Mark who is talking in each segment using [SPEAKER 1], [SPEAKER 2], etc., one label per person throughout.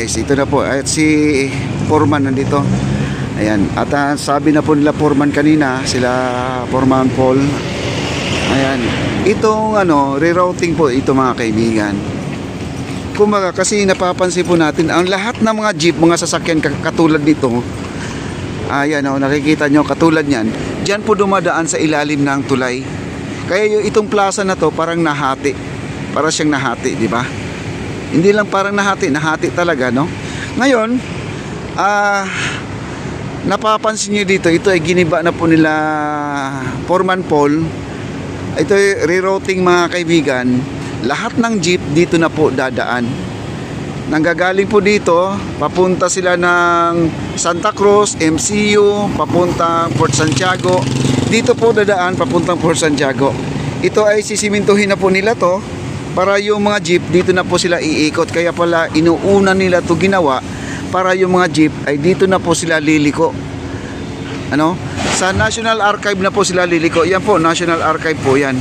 [SPEAKER 1] guys, ito na po. At si Foreman nandito. Ayan. At sabi na po nila Foreman kanina, sila Foreman Paul. Ayan. Itong rerouting po ito mga kaibigan. Kumbaga kasi napapansin po natin ang lahat ng mga jeep, mga sasakyan katulad nito. Ayan nakikita nyo katulad niyan. Diyan po dumadaan sa ilalim ng tulay. Kaya itong plaza na to parang nahati. Para siyang nahati, di ba? Hindi lang parang nahati talaga, no? Ngayon, napapansin nyo dito, ito ay giniba na po nila Foreman Paul. Ito ay rerouting mga kaibigan. Lahat ng jeep dito na po dadaan. Nanggagaling po dito, papunta sila ng Santa Cruz, MCU, papuntang Port Santiago. Dito po dadaan papuntang Port Santiago. Ito ay sisimintuhin na po nila to para yung mga jeep dito na po sila iikot. Kaya pala inuuna nila to ginawa para yung mga jeep ay dito na po sila liliko. Sa National Archive na po sila liliko. Yan po, National Archive po yan.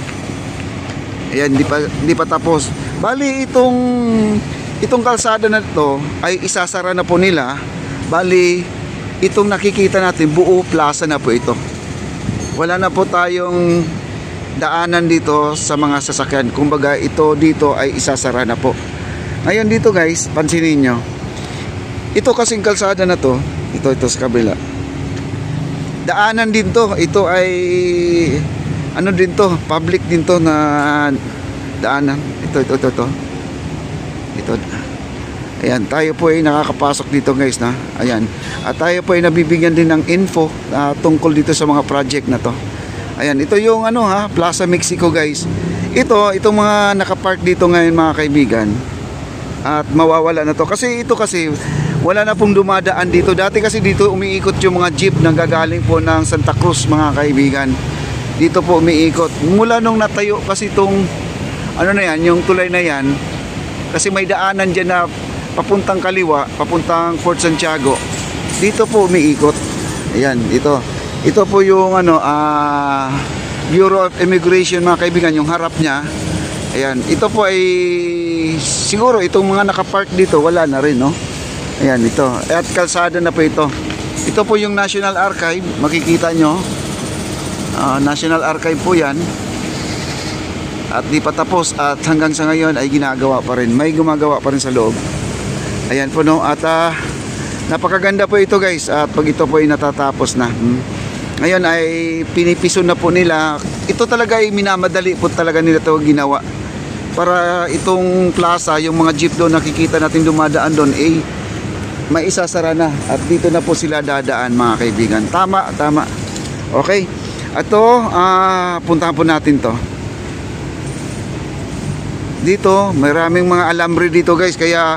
[SPEAKER 1] Ayan, di pa tapos. Bali itong kalsada na ito ay isasara na po nila. Bali itong nakikita natin buo plaza na po ito. Wala na po tayong daanan dito sa mga sasakyan. Kumbaga ito dito ay isasara na po. Ngayon dito guys, pansinin nyo. Ito kasing kalsada na to, ito sa kabila. Daanan din to. Ito ay din to, public din to na daanan. Ito. Ayan, tayo po ay nakakapasok dito guys na. Ayan. At tayo po ay nabibigyan din ng info tungkol dito sa mga project na to. Ayan, ito yung Plaza Mexico guys. Itong mga nakapark dito ngayon mga kaibigan. At mawawala na to. Kasi wala na pong dumadaan dito. Dati kasi dito umiikot yung mga jeep nang gagaling po ng Santa Cruz mga kaibigan. Dito po umiikot. Mula nung natayo kasi itong yung tulay na yan. Kasi may daanan dyan na papuntang kaliwa, papuntang Port Santiago. Dito po umiikot. Ayan, ito. Ito po yung Bureau of Immigration mga kaibigan, yung harap niya. Ayan, ito po ay siguro itong mga nakapark dito wala na rin, no? Ayan, ito. At kalsada na po ito. Ito po yung National Archive, makikita nyo. National Archive po yan. At di pa tapos at hanggang sa ngayon ay ginagawa pa rin. May gumagawa pa rin sa loob. Ayan po, no? At napakaganda po ito guys. At pag ito po ay natatapos na. Ngayon ay pinipiso na po nila. Ito talaga ay minamadali po talaga nila ito ginawa. Para itong plaza, yung mga jeep doon nakikita natin dumadaan doon ay may isasara na. At dito na po sila dadaan mga kaibigan. Tama. Okay. Ito, puntahan po natin to. Dito, maraming mga alambre dito guys. Kaya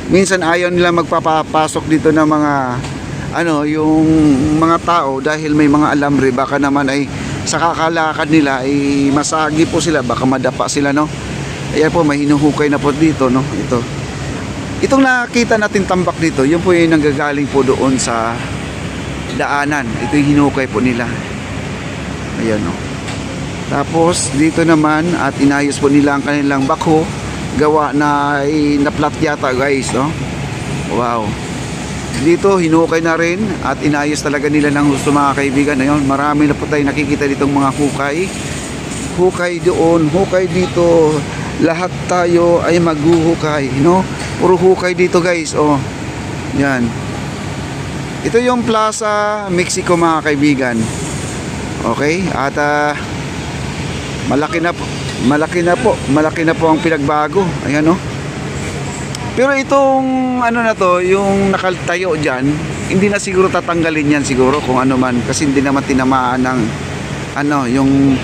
[SPEAKER 1] minsan ayaw nila magpapasok dito ng mga yung mga tao dahil may mga alambre. Baka naman ay sa kakalakad nila ay masagi po sila, baka madapa sila, no? Ayan po, may hinuhukay na po dito, no? Itong nakita natin tambak dito, yun po yung nanggagaling po doon sa daanan. Ito yung hinukay po nila. Ayan, no? Tapos dito naman at inayos po nila ang kanilang bakho. Gawa na na-flat yata guys, no? Wow. Dito hinukay na rin at inayos talaga nila ng gusto mga kaibigan. Ayun, marami na po tayo nakikita ditong mga hukay. Hukay doon, hukay dito. Lahat tayo ay maghuhukay, no? Puro hukay dito guys, oh. Yan. Ito yung Plaza Mexico mga kaibigan. Okay? At malaki na po ang pinagbago. Ayan, no? Pero itong na to, yung nakaltayo dyan, hindi na siguro tatanggalin yan siguro kung ano man. Kasi hindi naman tinamaan ng yung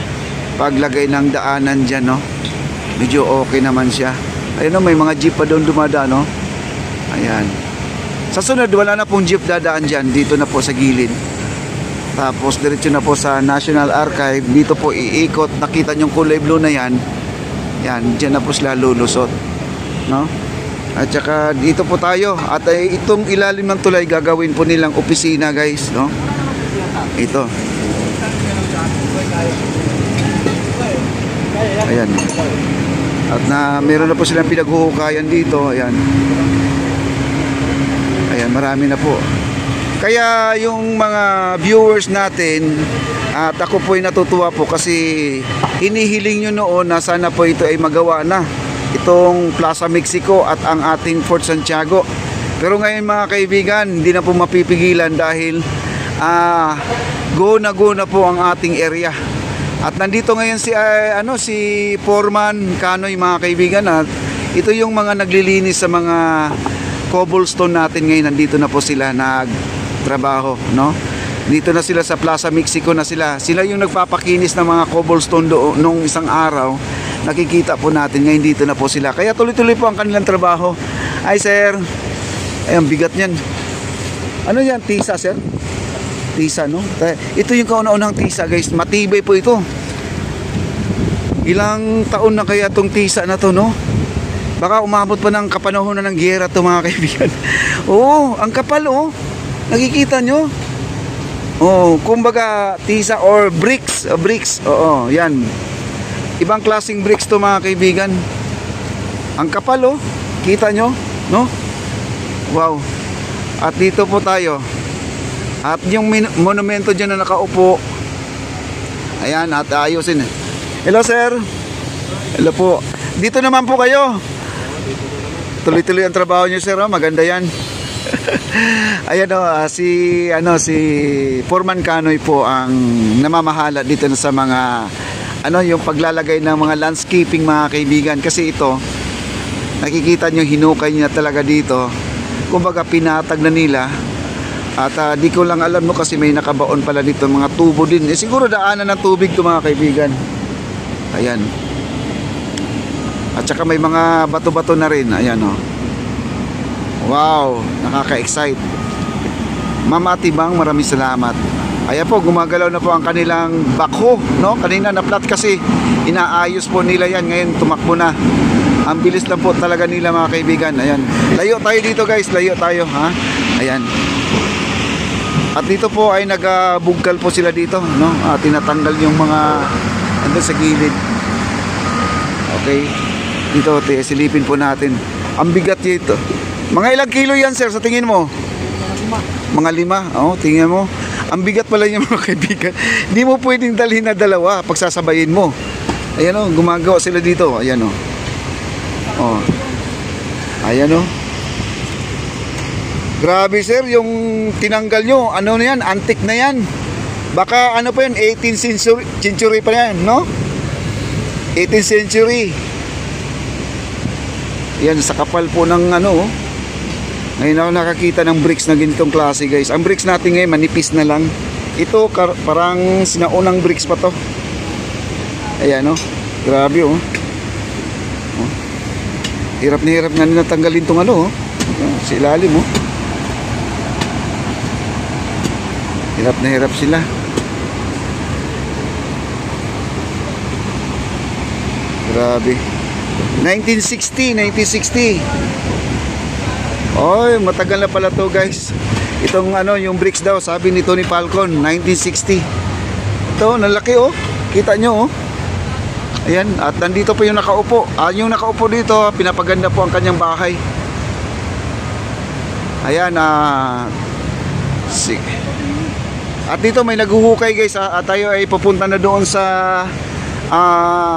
[SPEAKER 1] paglagay ng daanan dyan, no? Medyo okay naman siya. Ayun, no, may mga jeep pa doon dumadaan, no? Ayan. Sa sunod, wala na pong jeep dadaan dyan. Dito na po sa gilid. Tapos diretso na po sa National Archive. Dito po iikot. Nakita nyo yung kulay blue na yan. Yan, dyan na po sila lulusot, no? At saka dito po tayo. At itong ilalim ng tulay gagawin po nilang opisina guys, no? Ito. Ayan. At meron na po silang pinaghuhukayan dito. Ayan. Ayan, marami na po. Kaya yung mga viewers natin, at ako po ay natutuwa po kasi hinihiling nyo noon na sana po ito ay magawa na, itong Plaza Mexico at ang ating Fort Santiago. Pero ngayon mga kaibigan, hindi na po mapipigilan dahil go na po ang ating area. At nandito ngayon si Foreman Kanoy mga kaibigan, at ito yung mga naglilinis sa mga cobblestone natin ngayon. Nandito na po sila nagtrabaho, no? Dito na sila sa Plaza Mexico na sila. Sila yung nagpapakinis ng mga cobblestone doon nung isang araw. Nakikita po natin ngayon, dito na po sila. Kaya tuloy-tuloy po ang kanilang trabaho. Ay sir, ay ang bigat niyan. Ano yan? Tisa sir? Tisa, no? Ito yung kauna-unang tisa guys. Matibay po ito. Ilang taon na kaya tong tisa na to, no? Baka umabot pa ng kapanahon na ng giyera to mga kaibigan. Oo, ang kapal oh. Nakikita nyo? Oh, kumbaga tisa or bricks, bricks. Oo, yan. Ibang klaseng bricks to mga kaibigan. Ang kapal oh. Kita nyo, no? Wow. At dito po tayo. At yung monumento dyan na nakaupo. Ayan, at ayusin. Hello sir. Hello po. Dito naman po kayo. Tuloy-tuloy ang trabaho niyo sir, oh. Maganda yan. Ayan si Foreman Kanoy po ang namamahala dito na sa mga yung paglalagay ng mga landscaping mga kaibigan, kasi ito nakikita nyo hinukay niya talaga dito, kumbaga pinatag na nila. At di ko lang alam kasi may nakabaon pala dito mga tubo din, siguro daanan ng tubig to mga kaibigan. Ayan, at saka may mga bato-bato na rin. Ayan o. Wow, nakaka-excite. Ma'am Atibang, maraming salamat. Ayan po, gumagalaw na po ang kanilang backhoe, no? Kanina na-flat kasi inaayos po nila yan. Ngayon tumakbo na. Ang bilis lang po talaga nila mga kaibigan. Ayan. Layo tayo dito guys, layo tayo, ha? Ayan. At dito po ay nagabugkal po sila dito, no? Tinatanggal yung mga andun sa gilid. Okay. Dito, silipin po natin. Ang bigat dito. Mga ilang kilo yan, sir, sa tingin mo? Mga 5. Oo, tingnan mo. Ang bigat pala niya mga kaibigan. Hindi mo pwedeng dalhin na dalawa pagsasabayin mo. Ayan o, gumagawa sila dito. Ayan o. Oh. Ayan o. Grabe, sir, yung tinanggal nyo. Ano na yan? Antique na yan. Baka ano pa yan? 18th century pa yan, no? 18th century. Yan, sa kapal po ng ngayon ako nakakita ng bricks na ganitong klase guys. Ang bricks natin ngayon manipis na lang. Ito parang sinaunang bricks pa to. Ayan o. Grabe o. Hirap na hirap nga nila tanggalin tong sa ilalim o. Hirap na hirap sila. Grabe. 1960. Oy, matagal na pala to guys. Itong yung bricks daw, sabi ni Tony Falcon, 1960. Ito, nalaki oh. Kita nyo oh. Ayan, at nandito po yung nakaupo. Yung nakaupo dito, pinapaganda po ang kanyang bahay. Ayan, at dito may naghuhukay guys, at tayo ay pupunta na doon sa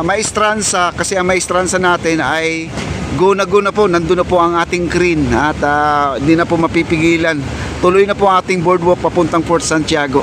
[SPEAKER 1] Maestranza, kasi ang Maestranza natin ay go na po, nandun na po ang ating crane, at hindi na po mapipigilan. Tuloy na po ang ating boardwalk papuntang Fort Santiago.